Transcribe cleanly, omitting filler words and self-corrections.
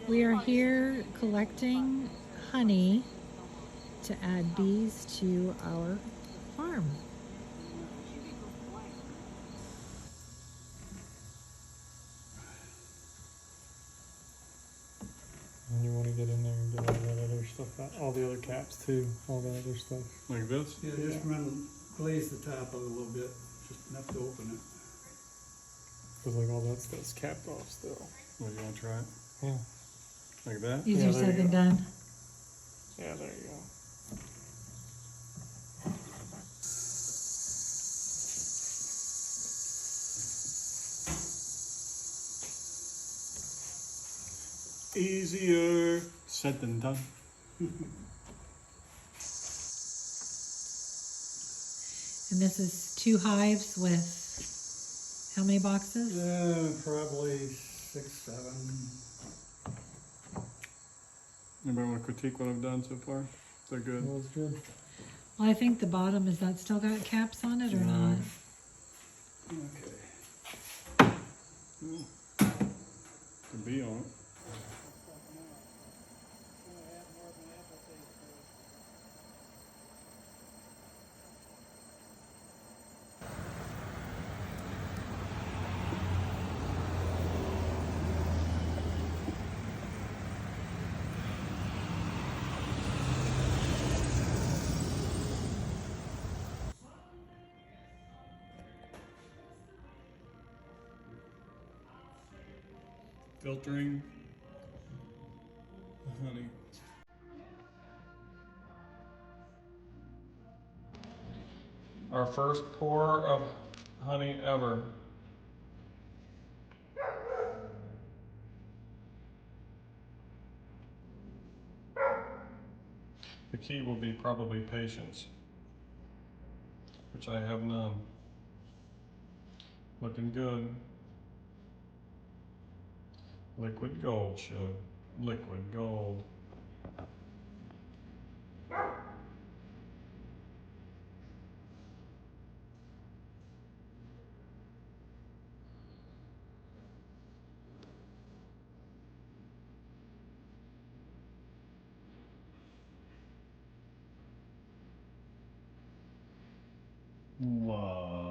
We are here collecting honey to add bees to our farm. And you want to get in there and get all that other stuff out, all the other caps too, all that other stuff. Like this? Yeah, just glaze the top a little bit, just enough to open it. Because like all that stuff's capped off still. What, you want to try it? Yeah. Like that? Easier Yeah, there said you than go. done. Yeah, there you go. Easier said than done. And this is 2 hives with how many boxes? Probably 6, 7. Anybody want to critique what I've done so far? They're good. Well, it's good. Well, I think the bottom, is that still got caps on it or No. not? Okay. Could be on it. Filtering the honey. Our first pour of honey ever. The key will be probably patience, which I have none. Looking good. Liquid gold, Shug. Liquid gold. Wow.